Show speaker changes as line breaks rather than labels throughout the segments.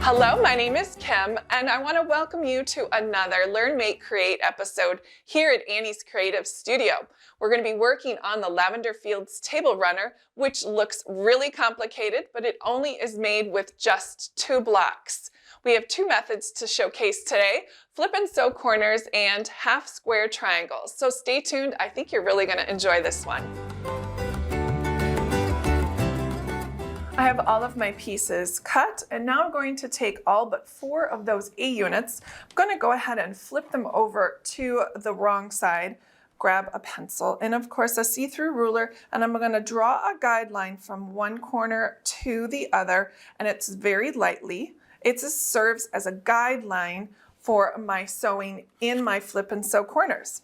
Hello, my name is Kim, and I want to welcome you to another Learn, Make, Create episode here at Annie's Creative Studio. We're going to be working on the Lavender Fields table runner, which looks really complicated, but it only is made with just 2 blocks. We have 2 methods to showcase today: flip and sew corners and half square triangles. So stay tuned. I think you're really going to enjoy this one. I have all of my pieces cut, and now I'm going to take all but 4 of those A units. I'm going to go ahead and flip them over to the wrong side, grab a pencil, and of course a see-through ruler, and I'm going to draw a guideline from one corner to the other, and it's very lightly. It just serves as a guideline for my sewing in my flip and sew corners.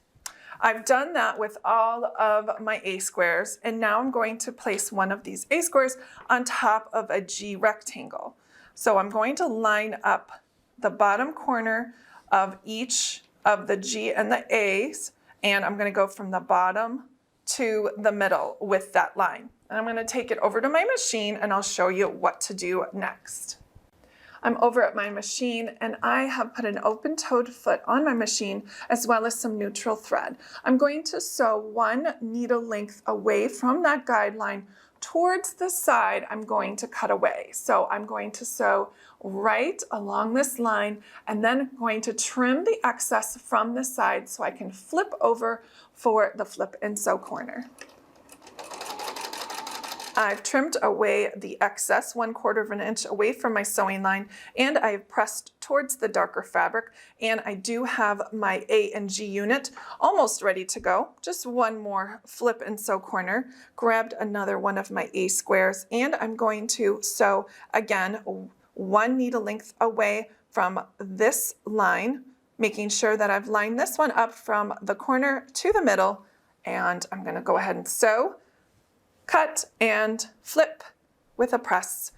I've done that with all of my A squares, and now I'm going to place one of these A squares on top of a G rectangle. So I'm going to line up the bottom corner of each of the G and the A's, and I'm going to go from the bottom to the middle with that line. And I'm going to take it over to my machine, and I'll show you what to do next. I'm over at my machine, and I have put an open-toed foot on my machine as well as some neutral thread. I'm going to sew 1 needle length away from that guideline towards the side I'm going to cut away. So I'm going to sew right along this line, and then I'm going to trim the excess from the side so I can flip over for the flip and sew corner. I've trimmed away the excess 1/4 of an inch away from my sewing line, and I've pressed towards the darker fabric, and I do have my A and G unit almost ready to go. Just one more flip and sew corner. Grabbed another one of my A squares, and I'm going to sew again 1 needle length away from this line, making sure that I've lined this one up from the corner to the middle, and I'm going to go ahead and sew, cut, and flip with a press,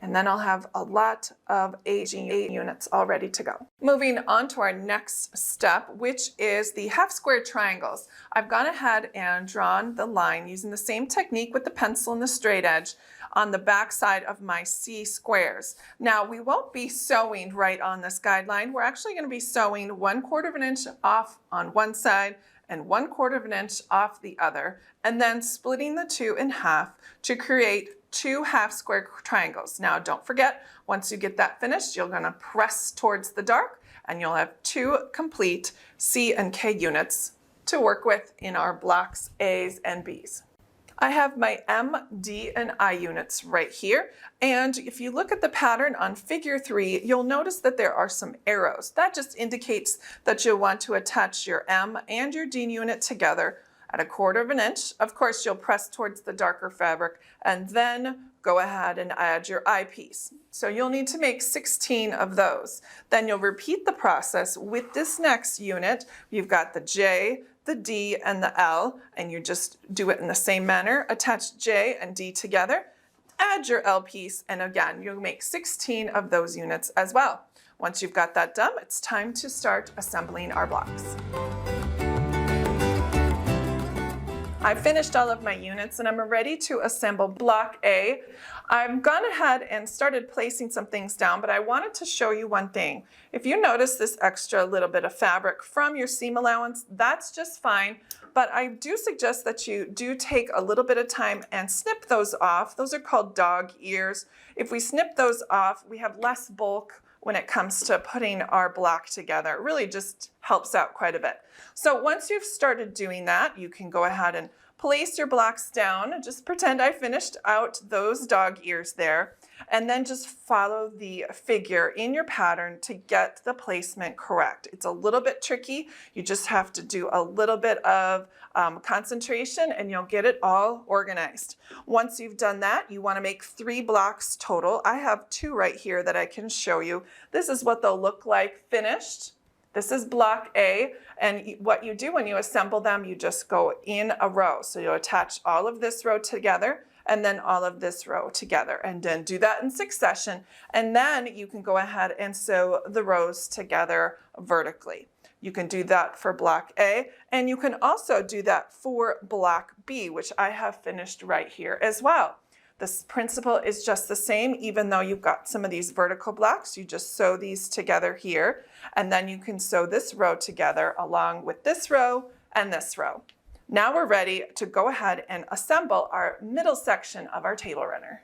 and then I'll have a lot of AG units all ready to go. Moving on to our next step, which is the half square triangles. I've gone ahead and drawn the line using the same technique with the pencil and the straight edge on the back side of my C squares. Now, we won't be sewing right on this guideline. We're actually going to be sewing 1/4 of an inch off on one side and 1/4 of an inch off the other, and then splitting the 2 in half to create 2 half square triangles. Now, don't forget, once you get that finished, you're going to press towards the dark, and you'll have 2 complete C and K units to work with in our blocks A's and B's. I have my M, D, and I units right here, and if you look at the pattern on figure 3, you'll notice that there are some arrows. That just indicates that you'll want to attach your M and your D unit together at 1/4 of an inch. Of course, you'll press towards the darker fabric and then go ahead and add your I piece. So you'll need to make 16 of those. Then you'll repeat the process with this next unit. You've got the J, the D, and the L, and you just do it in the same manner. Attach J and D together, add your L piece, and again, you'll make 16 of those units as well. Once you've got that done, it's time to start assembling our blocks. I've finished all of my units, and I'm ready to assemble block A. I've gone ahead and started placing some things down, but I wanted to show you one thing. If you notice this extra little bit of fabric from your seam allowance, that's just fine, but I do suggest that you do take a little bit of time and snip those off. Those are called dog ears. If we snip those off, we have less bulk when it comes to putting our block together. It really just helps out quite a bit. So once you've started doing that, you can go ahead and place your blocks down. Just pretend I finished out those dog ears there, and then just follow the figure in your pattern to get the placement correct. It's a little bit tricky. You just have to do a little bit of concentration, and you'll get it all organized. Once you've done that, you want to make 3 blocks total. I have 2 right here that I can show you. This is what they'll look like finished. This is block A, and what you do when you assemble them, you just go in a row. So you'll attach all of this row together and then all of this row together, and then do that in succession, and then you can go ahead and sew the rows together vertically. You can do that for block A, and you can also do that for block B, which I have finished right here as well. This principle is just the same, even though you've got some of these vertical blocks. You just sew these together here, and then you can sew this row together along with this row and this row. Now we're ready to go ahead and assemble our middle section of our table runner.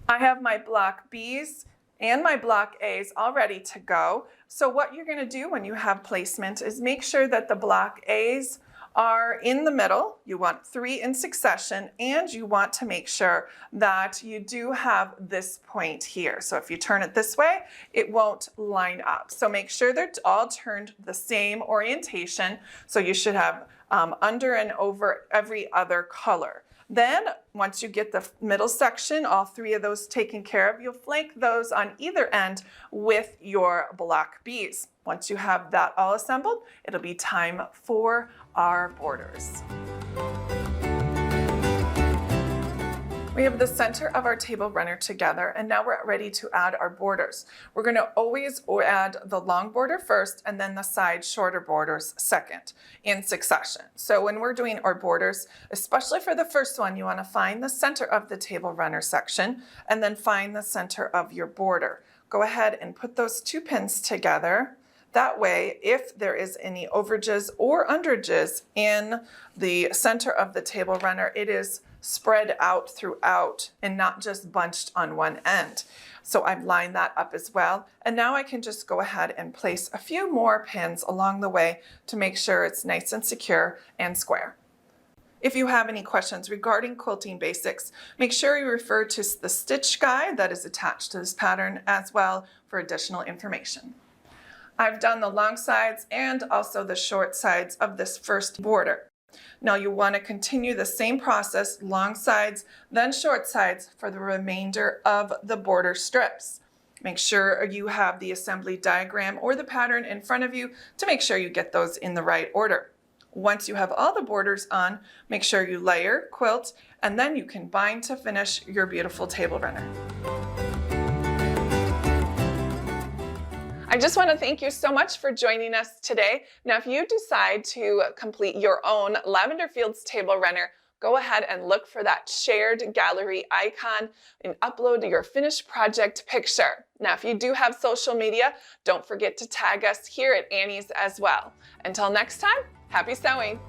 I have my block B's and my block A's all ready to go. So what you're going to do when you have placement is make sure that the block A's are in the middle. You want 3 in succession, and you want to make sure that you do have this point here. So if you turn it this way, it won't line up. So make sure they're all turned the same orientation. So you should have under and over every other color. Then, once you get the middle section, all 3 of those taken care of, you'll flank those on either end with your block B's. Once you have that all assembled, it'll be time for our borders. We have the center of our table runner together, and now we're ready to add our borders. We're going to always add the long border first and then the side shorter borders second in succession. So when we're doing our borders, especially for the first one, you want to find the center of the table runner section and then find the center of your border. Go ahead and put those 2 pins together. That way, if there is any overages or underages in the center of the table runner, it is spread out throughout and not just bunched on one end. So I've lined that up as well. And now I can just go ahead and place a few more pins along the way to make sure it's nice and secure and square. If you have any questions regarding quilting basics, make sure you refer to the stitch guide that is attached to this pattern as well for additional information. I've done the long sides and also the short sides of this first border. Now you want to continue the same process, long sides, then short sides for the remainder of the border strips. Make sure you have the assembly diagram or the pattern in front of you to make sure you get those in the right order. Once you have all the borders on, make sure you layer, quilt, and then you can bind to finish your beautiful table runner. I just want to thank you so much for joining us today. Now, if you decide to complete your own Lavender Fields table runner, go ahead and look for that shared gallery icon and upload your finished project picture. Now, if you do have social media, don't forget to tag us here at Annie's as well. Until next time, happy sewing!